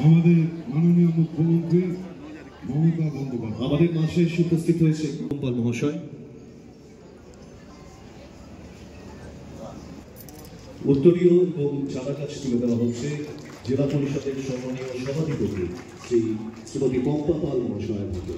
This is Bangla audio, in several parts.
আমাদের মাননীয় মুখ্যমন্ত্রী মমতা বন্দ্যোপাধ্যায় আমাদের মাসে উপস্থিত হয়েছে গোপাল মহাশয়। উত্তরীয় এবং চাঁদা কাজ তুলে দেওয়া হচ্ছে জেলা পরিষদের সম্মানীয় সভাধিপতি শ্রীমতী পম্পা পাল মহাশয়ের হাতে।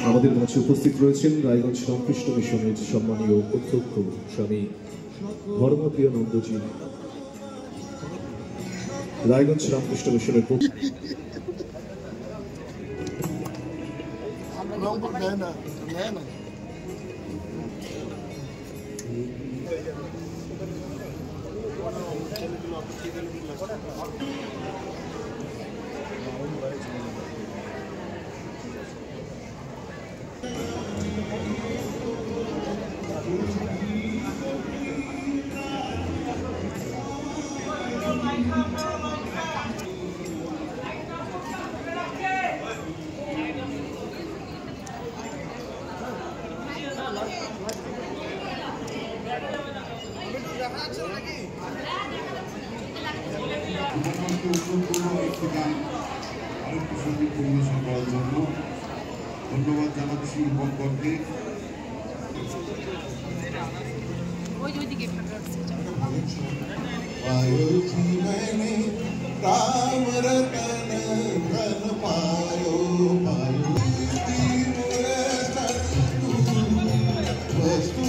আমাদের মাঝে উপস্থিত রয়েছেন রায়গঞ্জ রামকৃষ্ণ মিশনের সম্মানীয় অধ্যক্ষ স্বামী ধর্মপ্রিয়ানন্দজি। রায়গঞ্জ রামকৃষ্ণ মিশনের ধন্যবাদ জানাচ্ছি বঙ্গকে। राम रतन धन पायो पायो वस्तु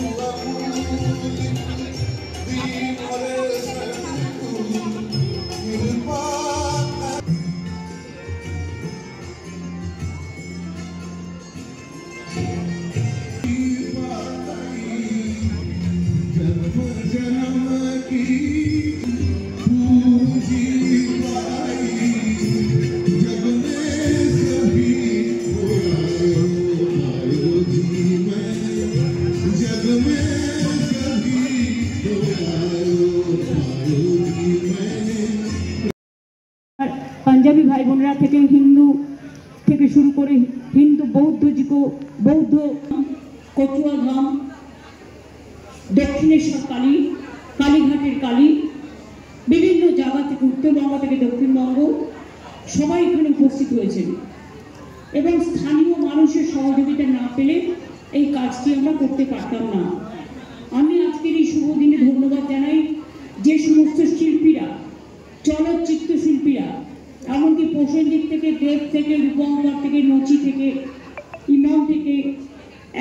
पंजाबी भाई बोनेरा থেকে हिंदू থেকে शुरू করে हिंदू बौद्ध कचुआ धाम दक्षिणेश्वर काली कालीघाटेर काली विभिन्न জায়গা থেকে উত্তরবঙ্গ থেকে দক্ষিণবঙ্গ সবাই এখানে উপস্থিত হয়েছেন এবং স্থানীয় মানুষের সহযোগিতা না পেলে এই কাজটি আমরা করতে পারতাম না। আমি আজকের এই শুভ দিনে ধন্যবাদ জানাই যে সমস্ত শিল্পীরা চলচ্চিত্র শিল্পীরা এমনকি প্রসেনজিৎ থেকে দেব থেকে রূপঙ্কর থেকে নচি থেকে ইমাম থেকে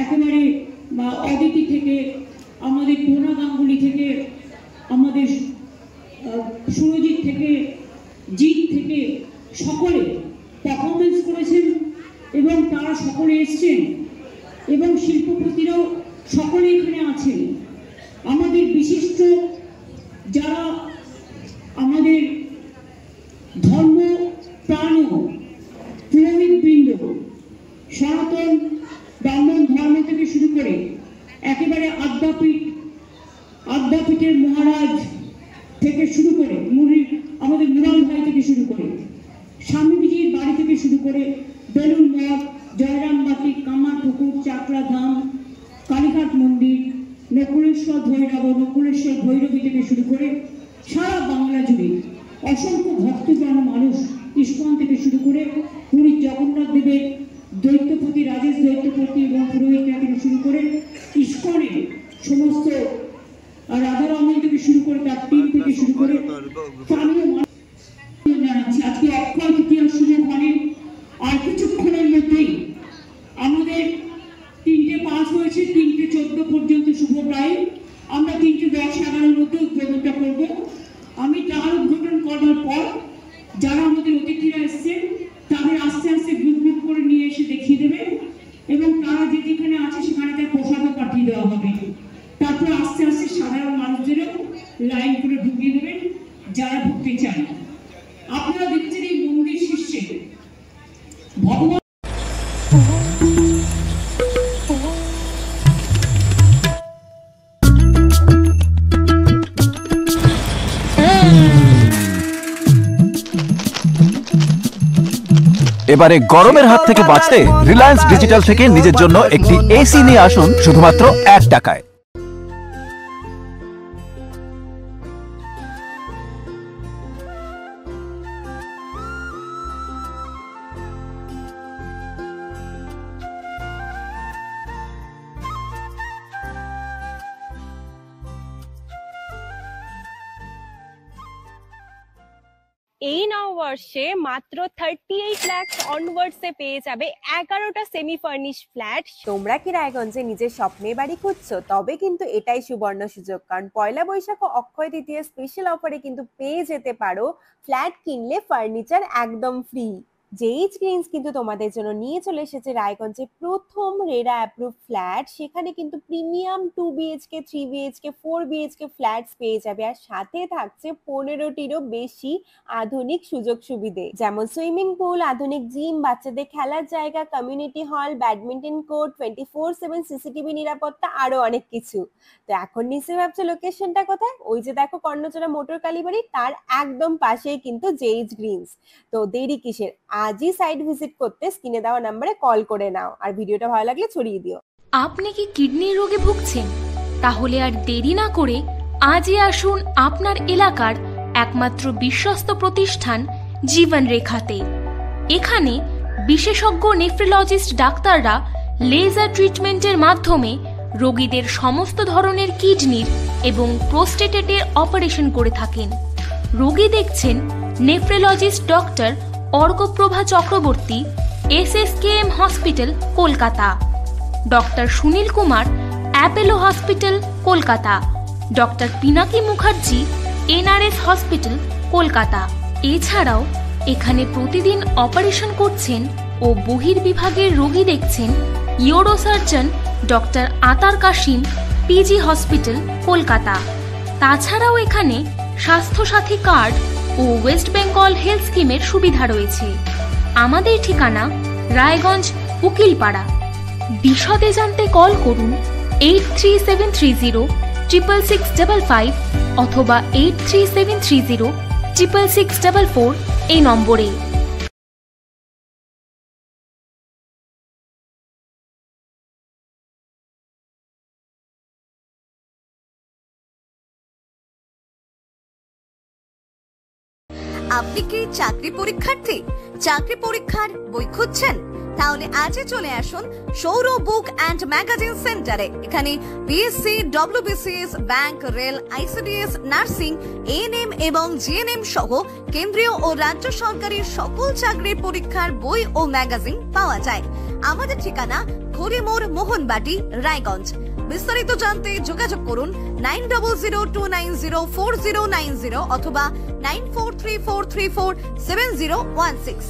একেবারে অদিতি থেকে আমাদের টোনা গাঙ্গুলি থেকে আমাদের সুরজিৎ থেকে জিৎ থেকে সকলে পারফরমেন্স করেছেন এবং তারা সকলে এসছেন এবং শিল্পপতিরাও সকলে এখানে আছেন। আমাদের বিশিষ্ট যারা আমাদের ধর্ম প্রাণ পুরোহিতবৃন্দ সনাতন ব্রাহ্মণ ধর্ম থেকে শুরু করে একেবারে আদ্যাপীঠের মহারাজ থেকে শুরু করে আমাদের মুরাল ভাই থেকে শুরু করে স্বামীজির বাড়ি থেকে শুরু করে বেলুন মঠ জয়রামবাটি কামারপুকুর চাকরা ধাম কালীঘাট মন্দির নকুলেশ্বর ভৈরবী থেকে শুরু করে সারা বাংলা জুড়ে অসংখ্য ভক্তপ্রাণ মানুষ ইস্কন থেকে শুরু করে পুরীর জগন্নাথ দেবের দৈত্যপতি রাজেশ দৈত্যপতি এবং পুরোহিতরা থেকে শুরু করে ইস্কনের সমস্ত রাধারমন থেকে শুরু করে তার টিম থেকে শুরু করে স্থানীয় মানুষ জানাচ্ছি আজকে অক্ষয় তৃতীয়ার শুভ ঘরে ভগবান এবারে গরমের হাত থেকে বাঁচতে রিলায়েন্স ডিজিটাল থেকে নিজের জন্য একটি এসি নিয়ে আসুন শুধুমাত্র 1 টাকায়। এই নববর্ষে মাত্র 38 লাখ অনওয়ার্ডসে পেয়ে যাবে 11টা সেমি ফার্নিশ ফ্ল্যাট। তোমরা কি রায়গঞ্জে নিজের স্বপ্নের বাড়ি খুঁজছো? তবে কিন্তু এটাই সুবর্ণ সুযোগ, কারণ পয়লা বৈশাখ ও অক্ষয় তৃতীয় স্পেশাল অফারে কিন্তু পেয়ে যেতে পারো ফ্ল্যাট কিনলে ফার্নিচার একদম ফ্রি। জেইচ গ্রিনস কিন্তু তোমাদের জন্য নিয়ে চলে এসেছে রায়গঞ্জে প্রথম রেরা অ্যাপ্রুভ ফ্ল্যাট। সেখানে কিন্তু premium 2 BHK 3 BHK 4 BHK flats পেয়ে যাবে, আর সাথে থাকছে 15টিরও বেশি আধুনিক সুযোগ সুবিধে, যেমন সুইমিং পুল, আধুনিক জিম, বাচ্চাদের খেলার জায়গা, community hall, badminton court, 24/7 CCTV নিরাপত্তা, আরো অনেক কিছু। তো এখন নিশ্চয়ই ভাবছো লোকেশনটা কোথায়? ওই যে দেখো কর্ণচড়া মোটর কালীবাড়ি, তার একদম পাশেই কিন্তু জেইচ গ্রিনস। তো দেরি কিসের, আজই সাইট ভিজিট করতে স্ক্রিনে দেওয়া নম্বরে কল করে নাও, আর ভিডিওটা ভালো লাগলে ছড়িয়ে দিও। আপনি কি কিডনি রোগে ভুগছেন? তাহলে আর দেরি না করে আজই আসুন আপনার এলাকার একমাত্র বিশ্বস্ত প্রতিষ্ঠান জীবন রেখাতে। এখানে বিশেষজ্ঞ নেফ্রোলজিস্ট ডাক্তাররা লেজার ট্রিটমেন্টের মাধ্যমে রোগীদের সমস্ত ধরনের কিডনির এবং প্রোস্টেটেটের অপারেশন করে থাকেন। রোগী দেখছেন nephrologist doctor Arkaprava Chakraborty, SSKM hospital, Kolkata; doctor Sunil Kumar, Apollo hospital, Kolkata; doctor Pinaki Mukherjee, NRS hospital, Kolkata. এছাড়াও এখানে প্রতিদিন অপারেশন করছেন ও বহির্বিভাগের রোগী দেখছেন ইউরোসার্জন ডক্টর আতার কাশিম, PG হসপিটাল, কলকাতা। তাছাড়াও এখানে স্বাস্থ্যসাথী কার্ড ও ওয়েস্ট বেঙ্গল হেলথ স্কিমের সুবিধা রয়েছে। আমাদের ঠিকানা রায়গঞ্জ, উকিলপাড়া। বিশদে জানতে কল করুন 8373066655 অথবা 8373066644 এই নম্বরে। আপনি কি চাকরি পরীক্ষার্থী? চাকরি পরীক্ষার বই খুঁজছেন? তাহলে আজই চলে আসুন সৌরভ বুক অ্যান্ড ম্যাগাজিন সেন্টারে। এখানে BSc, WBCS, bank, rail, ICDS, nursing, ANM এবং GNM সহ কেন্দ্রীয় ও রাজ্য সরকারের সকল চাকরির পরীক্ষার বই ও ম্যাগাজিন পাওয়া যায়। আমাদের ঠিকানা ঘড়িমোড়, মোহনবাটি, রায়গঞ্জ। বিস্তারিত জানতে যোগাযোগ করুন 9002904090 অথবা 9434347016।